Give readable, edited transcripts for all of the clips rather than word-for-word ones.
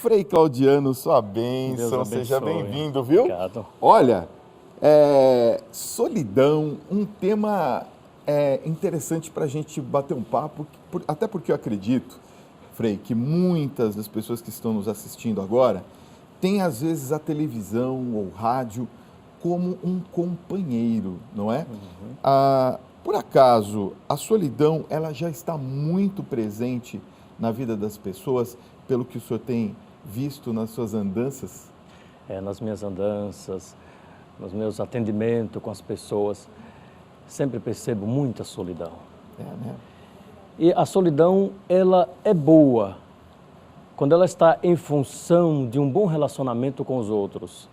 Frei Claudiano, sua Deus bênção, abençoe. seja bem-vindo, viu? Obrigado. Olha, solidão, um tema interessante para a gente bater um papo, até porque eu acredito, Frei, que muitas das pessoas que estão nos assistindo agora têm às vezes a televisão ou rádio como um companheiro, não é? Por acaso, a solidão ela já está muito presente na vida das pessoas, pelo que o senhor tem visto nas suas andanças? Nas minhas andanças, nos meus atendimentos com as pessoas, sempre percebo muita solidão. Né? E a solidão, ela é boa quando ela está em função de um bom relacionamento com os outros.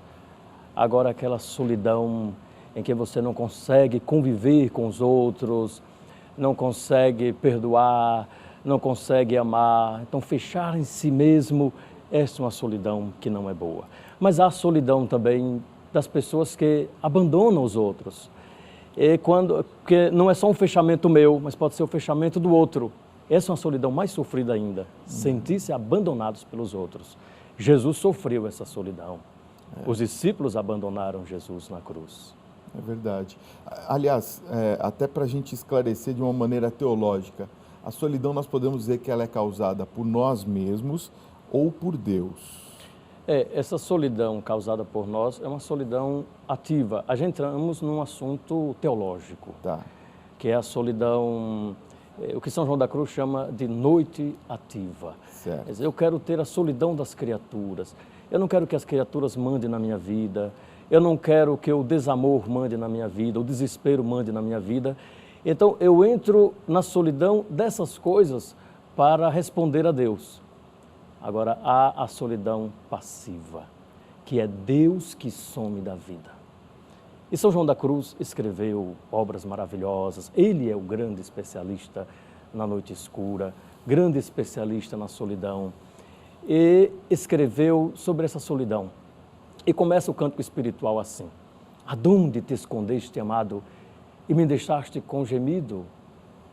Agora, aquela solidão em que você não consegue conviver com os outros, não consegue perdoar, não consegue amar, então fechar em si mesmo, essa é uma solidão que não é boa. Mas há solidão também das pessoas que abandonam os outros. Porque não é só um fechamento meu, mas pode ser o fechamento do outro. Essa é uma solidão mais sofrida ainda, sentir-se abandonados pelos outros. Jesus sofreu essa solidão. Os discípulos abandonaram Jesus na cruz. É verdade. Aliás, até para a gente esclarecer de uma maneira teológica, a solidão nós podemos dizer que ela é causada por nós mesmos ou por Deus. Essa solidão causada por nós é uma solidão ativa. A gente entramos num assunto teológico, que é a solidão, o que São João da Cruz chama de noite ativa. Certo. Quer dizer, eu quero ter a solidão das criaturas. Eu não quero que as criaturas mandem na minha vida. Eu não quero que o desamor mande na minha vida, o desespero mande na minha vida. Então, eu entro na solidão dessas coisas para responder a Deus. Agora, há a solidão passiva, que é Deus que some da vida. E São João da Cruz escreveu obras maravilhosas. Ele é o grande especialista na noite escura, grande especialista na solidão. E escreveu sobre essa solidão. E começa o cântico espiritual assim: Adonde te escondeste, amado, e me deixaste com gemido?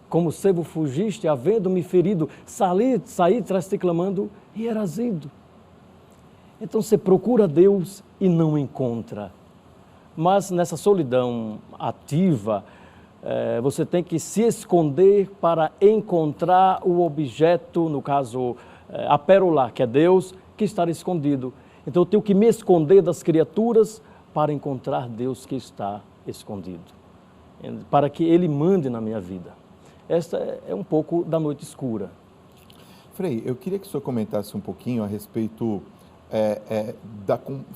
Como sebo fugiste, havendo-me ferido, saí tras te clamando e eras ido. Então você procura Deus e não encontra. Mas nessa solidão ativa, você tem que se esconder para encontrar o objeto, no caso, a pérola, que é Deus, que está escondido. Então eu tenho que me esconder das criaturas para encontrar Deus que está escondido, para que Ele mande na minha vida. Esta é um pouco da noite escura. Frei, eu queria que o senhor comentasse um pouquinho a respeito,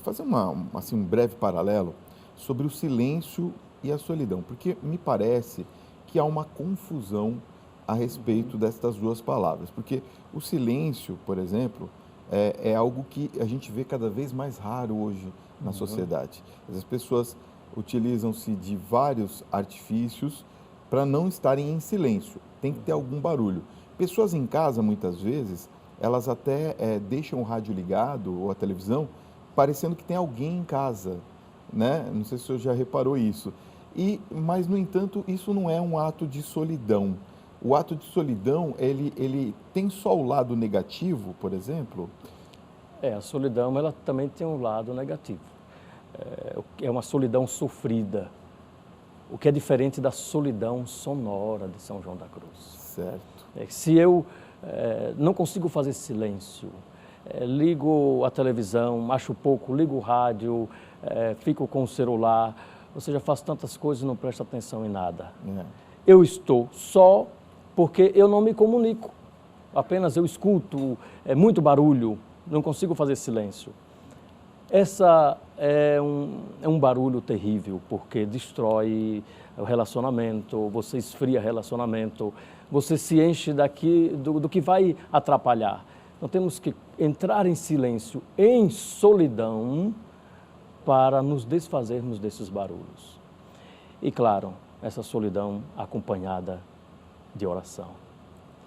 fazer um breve paralelo sobre o silêncio e a solidão, porque me parece que há uma confusão a respeito destas duas palavras, porque o silêncio, por exemplo, é algo que a gente vê cada vez mais raro hoje na sociedade. As pessoas utilizam-se de vários artifícios para não estarem em silêncio, tem que ter algum barulho. Pessoas em casa, muitas vezes, elas até deixam o rádio ligado ou a televisão, parecendo que tem alguém em casa, né? Não sei se o senhor já reparou isso. Mas, no entanto, isso não é um ato de solidão. O ato de solidão, ele tem só o lado negativo, por exemplo? A solidão, ela também tem um lado negativo. É uma solidão sofrida, o que é diferente da solidão sonora de São João da Cruz. Certo. Se eu não consigo fazer silêncio, ligo a televisão, acho pouco, ligo o rádio, fico com o celular, ou seja, faço tantas coisas e não presto atenção em nada. Eu estou só porque eu não me comunico, apenas eu escuto, muito barulho, não consigo fazer silêncio. Essa é um barulho terrível, porque destrói o relacionamento, você esfria relacionamento, você se enche do que vai atrapalhar. Então temos que entrar em silêncio, em solidão, para nos desfazermos desses barulhos. E claro, essa solidão acompanhada de oração.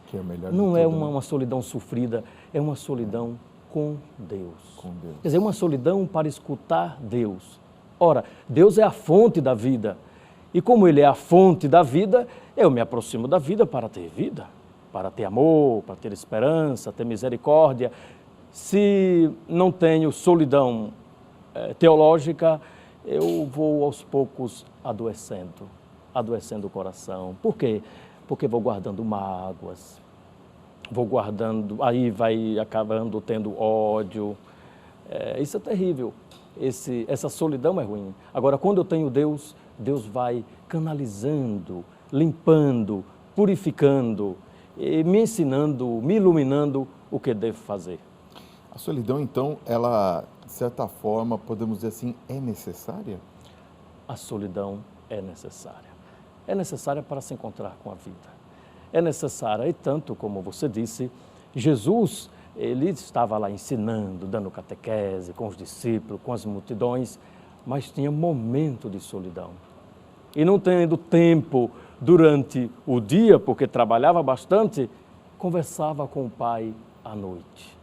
Que é o melhor Não de é tudo, né? uma solidão sofrida, é uma solidão com Deus. Com Deus. Quer dizer, uma solidão para escutar Deus. Ora, Deus é a fonte da vida. E como Ele é a fonte da vida, eu me aproximo da vida, para ter amor, para ter esperança, ter misericórdia. Se não tenho solidão teológica, eu vou aos poucos adoecendo o coração. Por quê? Porque vou guardando mágoas, vou guardando, aí vai acabando tendo ódio. Isso é terrível. Essa solidão é ruim. Agora, quando eu tenho Deus, Deus vai canalizando, limpando, purificando, e me ensinando, me iluminando o que devo fazer. A solidão, então, ela, de certa forma, podemos dizer assim, é necessária? A solidão é necessária. É necessária para se encontrar com a vida. É necessária, e tanto como você disse, Jesus, ele estava lá ensinando, dando catequese com os discípulos, com as multidões, mas tinha momento de solidão. E não tendo tempo durante o dia, porque trabalhava bastante, conversava com o Pai à noite.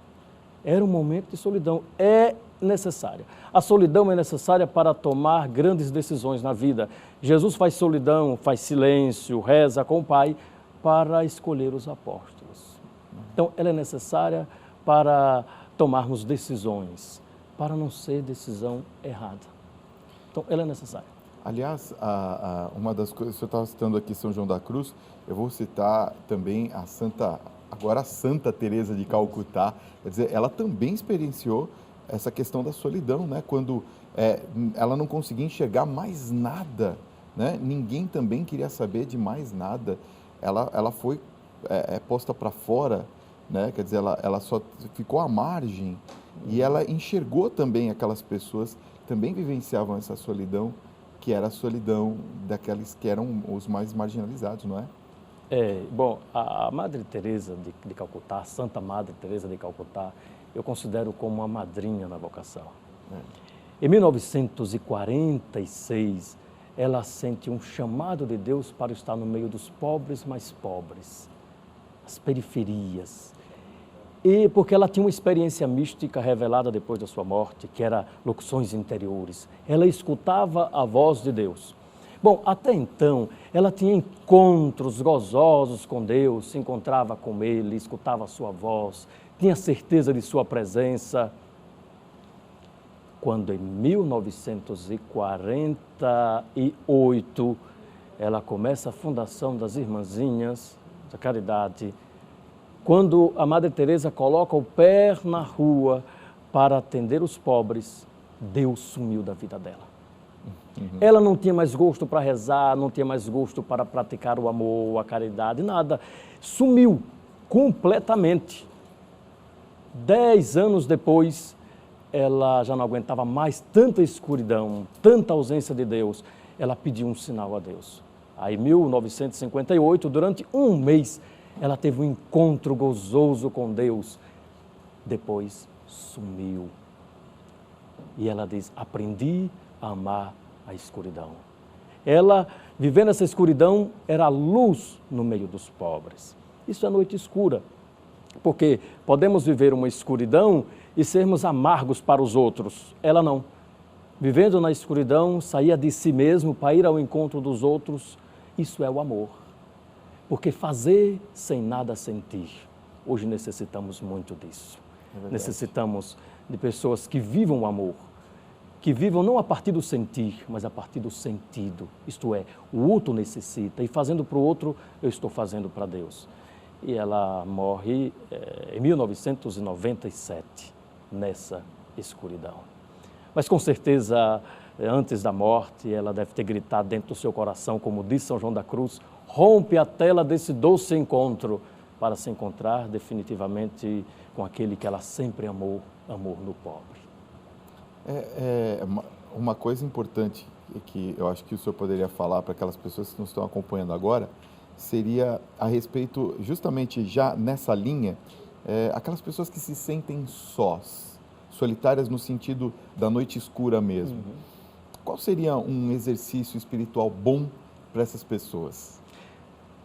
Era um momento de solidão, é necessária. A solidão é necessária para tomar grandes decisões na vida. Jesus faz solidão, faz silêncio, reza com o Pai para escolher os apóstolos. Então, ela é necessária para tomarmos decisões, para não ser decisão errada. Então, ela é necessária. Aliás, uma das coisas, o senhor estava citando aqui São João da Cruz, eu vou citar também a Santa Teresa de Calcutá. Quer dizer, ela também experienciou essa questão da solidão, né? Quando ela não conseguia enxergar mais nada, né? Ninguém também queria saber de mais nada. Ela foi posta para fora, né? Quer dizer, ela só ficou à margem e ela enxergou também aquelas pessoas que também vivenciavam essa solidão, que era a solidão daqueles que eram os mais marginalizados, não é? Bom, a Madre Teresa de Calcutá, Santa Madre Teresa de Calcutá, eu considero como uma madrinha na vocação. Em 1946, ela sente um chamado de Deus para estar no meio dos pobres mais pobres, as periferias. E porque ela tinha uma experiência mística revelada depois da sua morte, que era locuções interiores. Ela escutava a voz de Deus. Bom, até então, ela tinha encontros gozosos com Deus, se encontrava com Ele, escutava a sua voz, tinha certeza de sua presença. Quando em 1948, ela começa a fundação das Irmãzinhas da Caridade, quando a Madre Teresa coloca o pé na rua para atender os pobres, Deus sumiu da vida dela. Ela não tinha mais gosto para rezar, não tinha mais gosto para praticar o amor, a caridade, nada. Sumiu completamente. 10 anos depois, ela já não aguentava mais tanta escuridão, tanta ausência de Deus. Ela pediu um sinal a Deus. Aí, em 1958, durante um mês, ela teve um encontro gozoso com Deus. Depois, sumiu. E ela diz, aprendi a amar a escuridão. Ela, vivendo essa escuridão, era a luz no meio dos pobres. Isso é noite escura, porque podemos viver uma escuridão e sermos amargos para os outros. Ela não. Vivendo na escuridão, saía de si mesmo para ir ao encontro dos outros. Isso é o amor. Porque fazer sem nada sentir. Hoje necessitamos muito disso. Necessitamos de pessoas que vivam o amor, que vivam não a partir do sentir, mas a partir do sentido. Isto é, o outro necessita e fazendo para o outro, eu estou fazendo para Deus. E ela morre em 1997, nessa escuridão. Mas com certeza, antes da morte, ela deve ter gritado dentro do seu coração, como diz São João da Cruz, rompe a tela desse doce encontro para se encontrar definitivamente com aquele que ela sempre amou, amor no pobre. Uma coisa importante que eu acho que o senhor poderia falar para aquelas pessoas que nos estão acompanhando agora, seria a respeito, justamente já nessa linha, aquelas pessoas que se sentem sós, solitárias no sentido da noite escura mesmo. Qual seria um exercício espiritual bom para essas pessoas?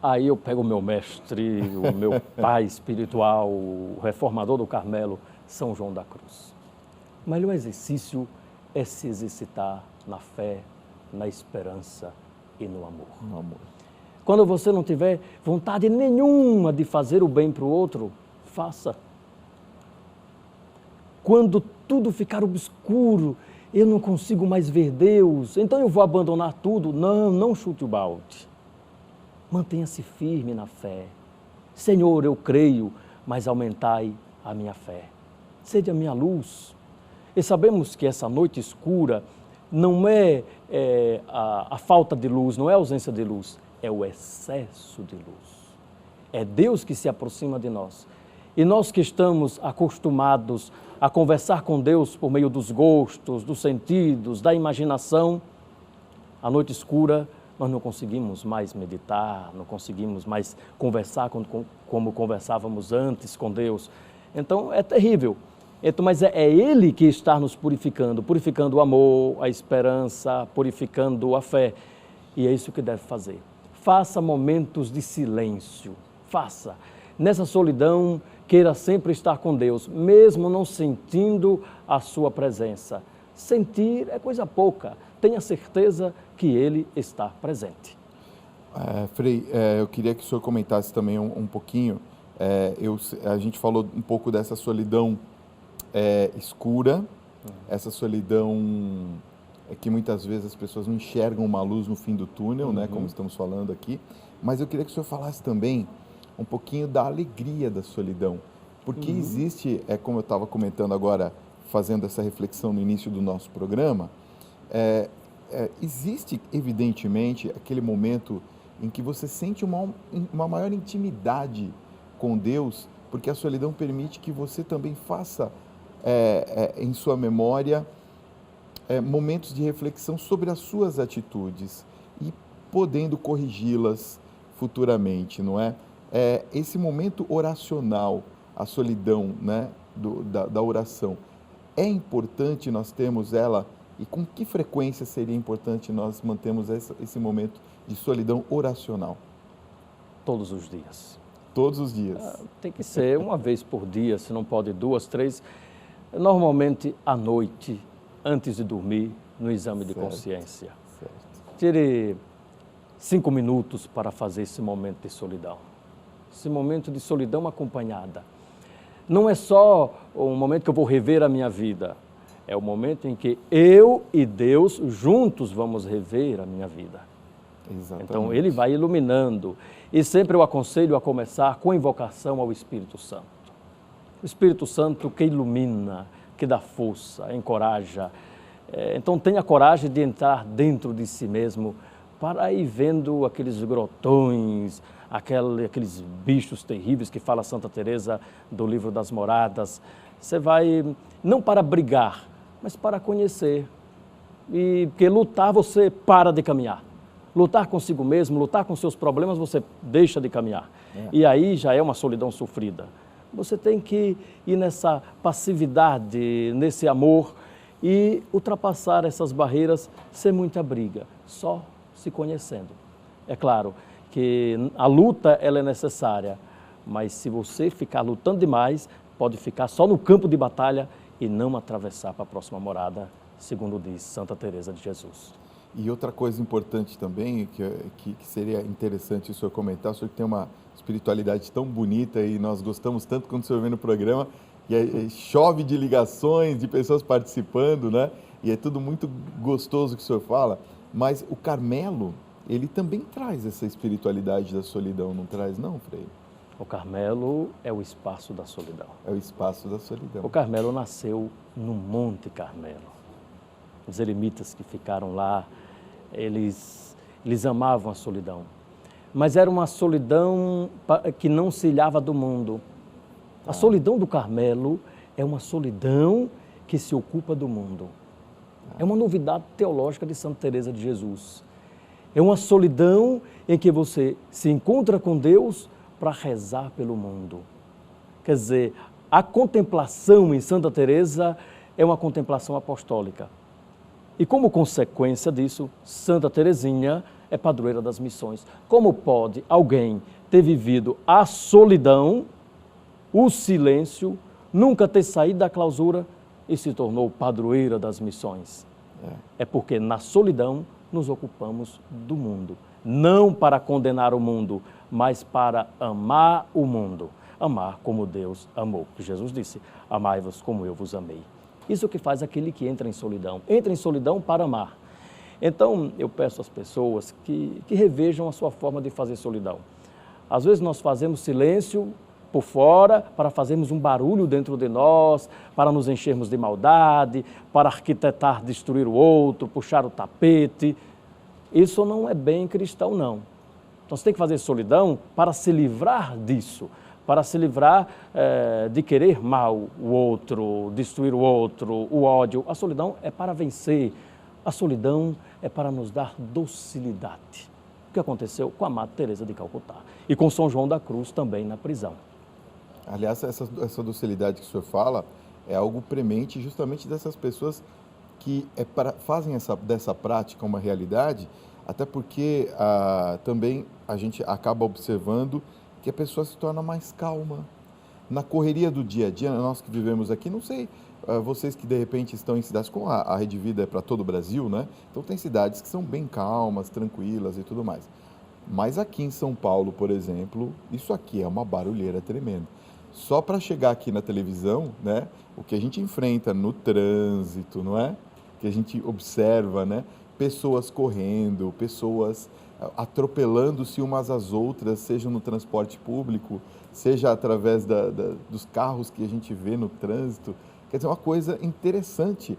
Aí eu pego o meu mestre, o meu pai espiritual, o reformador do Carmelo, São João da Cruz. O melhor exercício é se exercitar na fé, na esperança e no amor. No amor. Quando você não tiver vontade nenhuma de fazer o bem para o outro, faça. quando tudo ficar obscuro, eu não consigo mais ver Deus, então eu vou abandonar tudo. Não, não chute o balde. Mantenha-se firme na fé. Senhor, eu creio, mas aumentai a minha fé. Sede a minha luz. E sabemos que essa noite escura não é, a falta de luz, não é a ausência de luz, é o excesso de luz. É Deus que se aproxima de nós. E nós que estamos acostumados a conversar com Deus por meio dos gostos, dos sentidos, da imaginação, a noite escura nós não conseguimos mais meditar, não conseguimos mais conversar como conversávamos antes com Deus. Então é terrível. Então, mas é Ele que está nos purificando, purificando o amor, a esperança, purificando a fé. E é isso que deve fazer. Faça momentos de silêncio, faça. Nessa solidão, queira sempre estar com Deus, mesmo não sentindo a sua presença. Sentir é coisa pouca, tenha certeza que Ele está presente. Frei, eu queria que o senhor comentasse também um pouquinho, a gente falou um pouco dessa solidão escura, essa solidão que muitas vezes as pessoas não enxergam uma luz no fim do túnel, né, como estamos falando aqui, mas eu queria que o senhor falasse também um pouquinho da alegria da solidão, porque existe, como eu estava comentando agora, fazendo essa reflexão no início do nosso programa, existe evidentemente aquele momento em que você sente uma maior intimidade com Deus, porque a solidão permite que você também faça em sua memória momentos de reflexão sobre as suas atitudes e podendo corrigi-las futuramente, não é? Esse momento oracional, a solidão, né, da oração, é importante nós termos ela, e com que frequência seria importante nós mantermos esse momento de solidão oracional? Todos os dias. Todos os dias? Tem que ser uma vez por dia, se não pode 2, 3. Normalmente à noite, antes de dormir, no exame de consciência. Certo. Tire 5 minutos para fazer esse momento de solidão. Esse momento de solidão acompanhada. Não é só um momento que eu vou rever a minha vida, é o momento em que eu e Deus juntos vamos rever a minha vida. Exatamente. Então Ele vai iluminando, e sempre eu aconselho a começar com a invocação ao Espírito Santo. O Espírito Santo que ilumina, que dá força, encoraja. Então tenha coragem de entrar dentro de si mesmo para ir vendo aqueles grotões, aqueles bichos terríveis que fala Santa Teresa do Livro das Moradas. Você vai, não para brigar, mas para conhecer. E porque lutar você para de caminhar. Lutar consigo mesmo, lutar com seus problemas, você deixa de caminhar. E aí já é uma solidão sofrida. Você tem que ir nessa passividade, nesse amor e ultrapassar essas barreiras sem muita briga, só se conhecendo. É claro que a luta ela é necessária, mas se você ficar lutando demais, pode ficar só no campo de batalha e não atravessar para a próxima morada, segundo diz Santa Teresa de Jesus. E outra coisa importante também, que seria interessante o senhor comentar, o senhor tem uma espiritualidade tão bonita e nós gostamos tanto quando o senhor vem no programa, e chove de ligações, de pessoas participando, né? E é tudo muito gostoso que o senhor fala, mas o Carmelo, ele também traz essa espiritualidade da solidão, não traz não, Frei? O Carmelo é o espaço da solidão. É o espaço da solidão. O Carmelo nasceu no Monte Carmelo. Os eremitas que ficaram lá, eles amavam a solidão. Mas era uma solidão que não se ilhava do mundo. A solidão do Carmelo é uma solidão que se ocupa do mundo. É uma novidade teológica de Santa Teresa de Jesus. É uma solidão em que você se encontra com Deus para rezar pelo mundo. Quer dizer, a contemplação em Santa Teresa é uma contemplação apostólica. E como consequência disso, Santa Teresinha é padroeira das missões. Como pode alguém ter vivido a solidão, o silêncio, nunca ter saído da clausura e se tornou padroeira das missões? É porque na solidão nos ocupamos do mundo. Não para condenar o mundo, mas para amar o mundo. amar como Deus amou. Porque Jesus disse, amai-vos como eu vos amei. Isso que faz aquele que entra em solidão para amar. Então, eu peço às pessoas que revejam a sua forma de fazer solidão. Às vezes nós fazemos silêncio por fora, para fazermos um barulho dentro de nós, para nos enchermos de maldade, para arquitetar, destruir o outro, puxar o tapete. Isso não é bem cristão, não. Então você tem que fazer solidão para se livrar disso, para se livrar de querer mal o outro, destruir o outro, o ódio. A solidão é para vencer, a solidão é para nos dar docilidade. O que aconteceu com a Madre Teresa de Calcutá e com São João da Cruz também na prisão. Aliás, essa docilidade que o senhor fala é algo premente justamente dessas pessoas que fazem dessa prática uma realidade, até porque também a gente acaba observando que a pessoa se torna mais calma. Na correria do dia a dia, nós que vivemos aqui, não sei, vocês que de repente estão em cidades, como a Rede Vida é para todo o Brasil, né? Então tem cidades que são bem calmas, tranquilas e tudo mais. Mas aqui em São Paulo, por exemplo, isso aqui é uma barulheira tremenda. Só para chegar aqui na televisão, né, o que a gente enfrenta no trânsito, não é? Que a gente observa, né? Pessoas correndo, pessoas atropelando-se umas às outras, seja no transporte público, seja através dos carros que a gente vê no trânsito. Quer dizer, uma coisa interessante,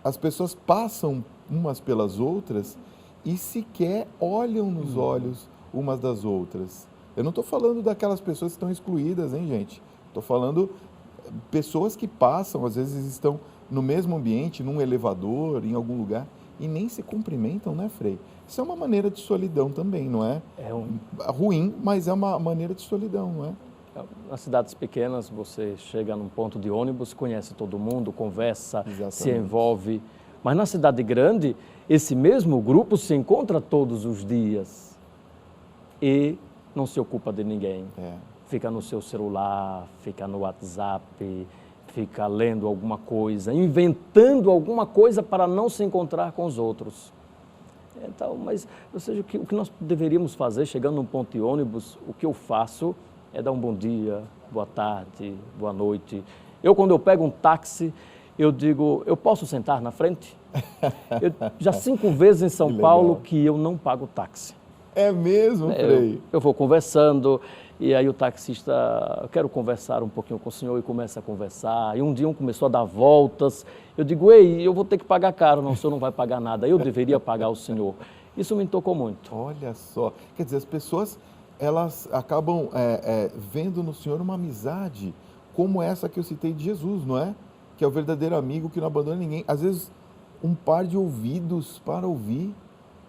as pessoas passam umas pelas outras e sequer olham nos olhos umas das outras. Eu não estou falando daquelas pessoas que estão excluídas, hein, gente? Estou falando pessoas que passam, às vezes estão no mesmo ambiente, num elevador, em algum lugar, e nem se cumprimentam, né, Frei? Isso é uma maneira de solidão também, não é? Ruim, mas é uma maneira de solidão, não é? Nas cidades pequenas, você chega num ponto de ônibus, conhece todo mundo, conversa, Exatamente. Se envolve. Mas na cidade grande, esse mesmo grupo se encontra todos os dias e não se ocupa de ninguém. Fica no seu celular, fica no WhatsApp, fica lendo alguma coisa, inventando alguma coisa para não se encontrar com os outros. Então, mas, ou seja, o que nós deveríamos fazer, chegando num ponto de ônibus, o que eu faço é dar um bom dia, boa tarde, boa noite. Quando eu pego um táxi, eu digo, eu posso sentar na frente? Já 5 vezes em São Paulo que eu não pago táxi. É mesmo, Frei? Eu vou conversando e aí o taxista, eu quero conversar um pouquinho com o senhor, e começa a conversar. E um dia começou a dar voltas. Eu digo, ei, eu vou ter que pagar caro. Não, o senhor não vai pagar nada. Eu deveria pagar o senhor. Isso me tocou muito. Olha só. Quer dizer, as pessoas, elas acabam vendo no senhor uma amizade como essa que eu citei de Jesus, não é? Que é o verdadeiro amigo que não abandona ninguém. Às vezes, um par de ouvidos para ouvir,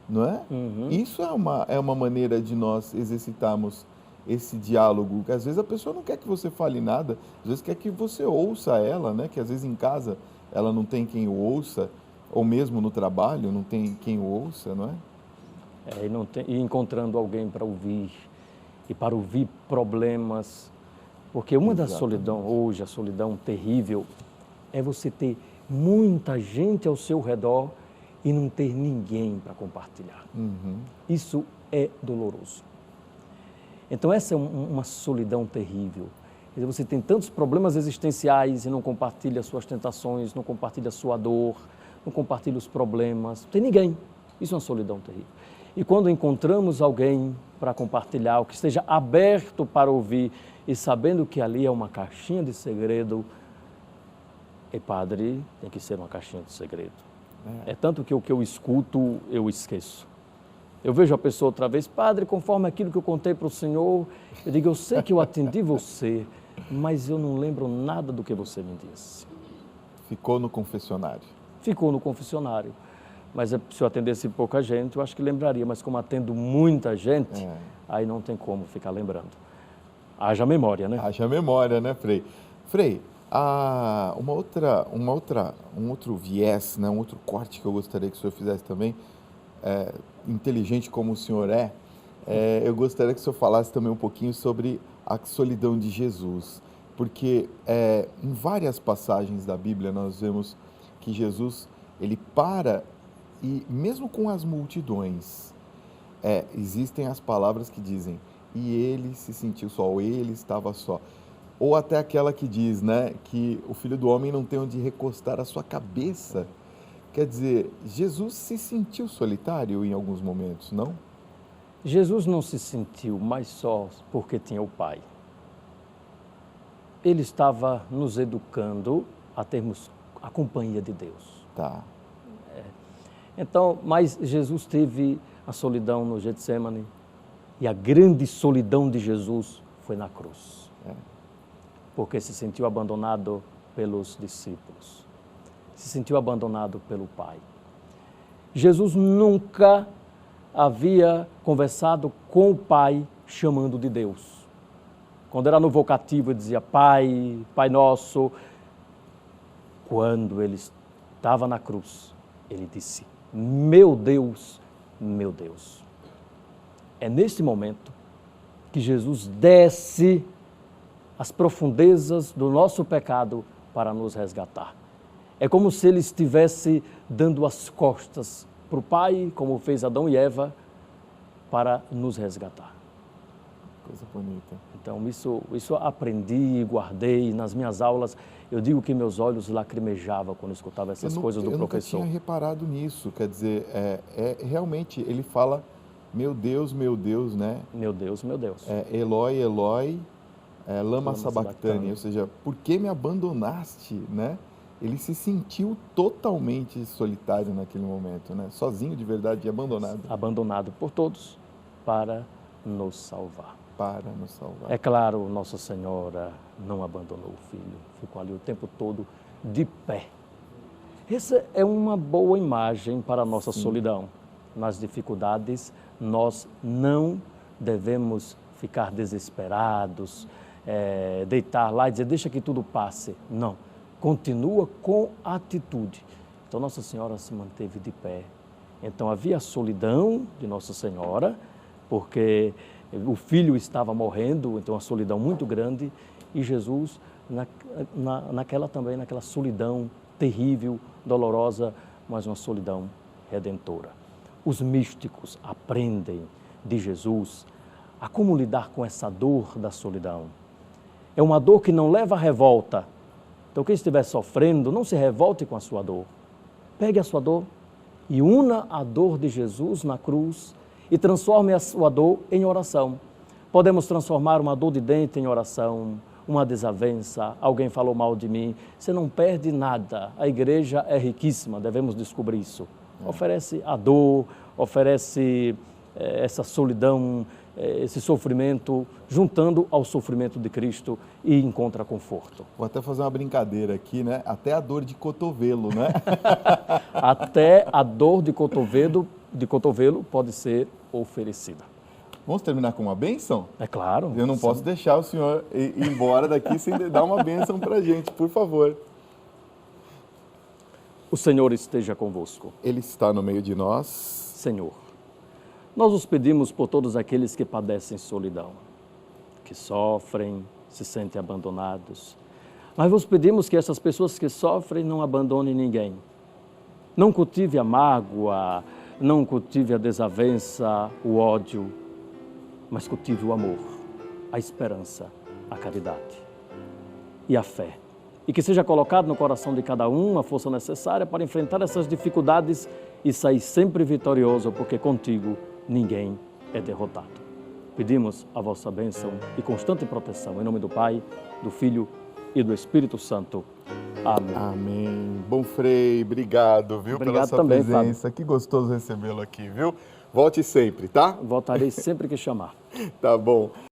não é? Isso é uma maneira de nós exercitarmos esse diálogo. Às vezes a pessoa não quer que você fale nada, às vezes quer que você ouça ela, né? Que às vezes em casa ela não tem quem o ouça, ou mesmo no trabalho não tem quem o ouça, não é? E encontrando alguém para ouvir, e para ouvir problemas. Porque uma da solidão hoje, a solidão terrível, é você ter muita gente ao seu redor e não ter ninguém para compartilhar. Isso é doloroso. Então essa é uma solidão terrível. Quer dizer, você tem tantos problemas existenciais e não compartilha suas tentações, não compartilha sua dor, não compartilha os problemas, não tem ninguém. Isso é uma solidão terrível. E quando encontramos alguém para compartilhar, o que esteja aberto para ouvir e sabendo que ali é uma caixinha de segredo, padre, tem que ser uma caixinha de segredo. É tanto que o que eu escuto, eu esqueço. Eu vejo a pessoa outra vez, padre, conforme aquilo que eu contei para o senhor, eu digo, eu sei que eu atendi você, mas eu não lembro nada do que você me disse. Ficou no confessionário. Ficou no confessionário. Mas se eu atendesse pouca gente, eu acho que lembraria, mas como atendo muita gente, aí não tem como ficar lembrando. Haja memória, né? Haja memória, né, Frei? Frei, um outro viés, né, um outro corte que eu gostaria que o senhor fizesse também, inteligente como o senhor eu gostaria que o senhor falasse também um pouquinho sobre a solidão de Jesus, porque em várias passagens da Bíblia nós vemos que Jesus, ele para e mesmo com as multidões, existem as palavras que dizem, e ele se sentiu só, ou ele estava só. Ou até aquela que diz, né, que o Filho do Homem não tem onde recostar a sua cabeça. Quer dizer, Jesus se sentiu solitário em alguns momentos, não? Jesus não se sentiu mais só porque tinha o Pai. Ele estava nos educando a termos a companhia de Deus. Tá. Então, mas Jesus teve a solidão no Getsemane e a grande solidão de Jesus foi na cruz. Porque se sentiu abandonado pelos discípulos, se sentiu abandonado pelo Pai. Jesus nunca havia conversado com o Pai chamando de Deus. Quando era no vocativo, ele dizia Pai, Pai Nosso. Quando ele estava na cruz, ele disse, meu Deus, meu Deus. É nesse momento que Jesus desce às profundezas do nosso pecado para nos resgatar. É como se ele estivesse dando as costas para o Pai, como fez Adão e Eva, para nos resgatar. Coisa bonita. Então, isso aprendi e guardei nas minhas aulas. Eu digo que meus olhos lacrimejavam quando escutava essas coisas do professor. Eu nunca tinha reparado nisso. Quer dizer, realmente, ele fala, meu Deus, né? Meu Deus, meu Deus. Eloi, Eloi, lama sabachthani. Ou seja, por que me abandonaste, né? Ele se sentiu totalmente solitário naquele momento, né? Sozinho de verdade e abandonado. Abandonado por todos para nos salvar. Para nos salvar. É claro, Nossa Senhora não abandonou o filho, ficou ali o tempo todo de pé. Essa é uma boa imagem para a nossa solidão. Nas dificuldades, nós não devemos ficar desesperados, deitar lá e dizer, deixa que tudo passe. Não, continua com atitude. Então, Nossa Senhora se manteve de pé. Então, havia a solidão de Nossa Senhora, porque o filho estava morrendo, então a solidão muito grande, e Jesus naquela solidão terrível, dolorosa, mas uma solidão redentora. Os místicos aprendem de Jesus a como lidar com essa dor da solidão. É uma dor que não leva à revolta. Então, quem estiver sofrendo, não se revolte com a sua dor. Pegue a sua dor e una a dor de Jesus na cruz e transforme a sua dor em oração. Podemos transformar uma dor de dente em oração, uma desavença, alguém falou mal de mim. Você não perde nada. A igreja é riquíssima, devemos descobrir isso. Oferece a dor, oferece essa solidão, esse sofrimento, juntando ao sofrimento de Cristo e encontra conforto. Vou até fazer uma brincadeira aqui, né? Até a dor de cotovelo, né? Até a dor de cotovelo pode ser oferecida. Vamos terminar com uma bênção? É claro. Eu não posso deixar o senhor ir embora daqui sem dar uma bênção para a gente, por favor. O Senhor esteja convosco. Ele está no meio de nós. Senhor, nós os pedimos por todos aqueles que padecem solidão, que sofrem, se sentem abandonados. Mas vos pedimos que essas pessoas que sofrem não abandonem ninguém. Não cultive a mágoa, não cultive a desavença, o ódio, mas cultive o amor, a esperança, a caridade e a fé. E que seja colocado no coração de cada um a força necessária para enfrentar essas dificuldades e sair sempre vitorioso, porque contigo ninguém é derrotado. Pedimos a vossa bênção e constante proteção, em nome do Pai, do Filho e do Espírito Santo. Amém. Amém. Bom Frei, obrigado, viu, Obrigado pela sua também, presença. Fábio. Que gostoso recebê-lo aqui, viu? Volte sempre, tá? Voltarei sempre que chamar. Tá bom.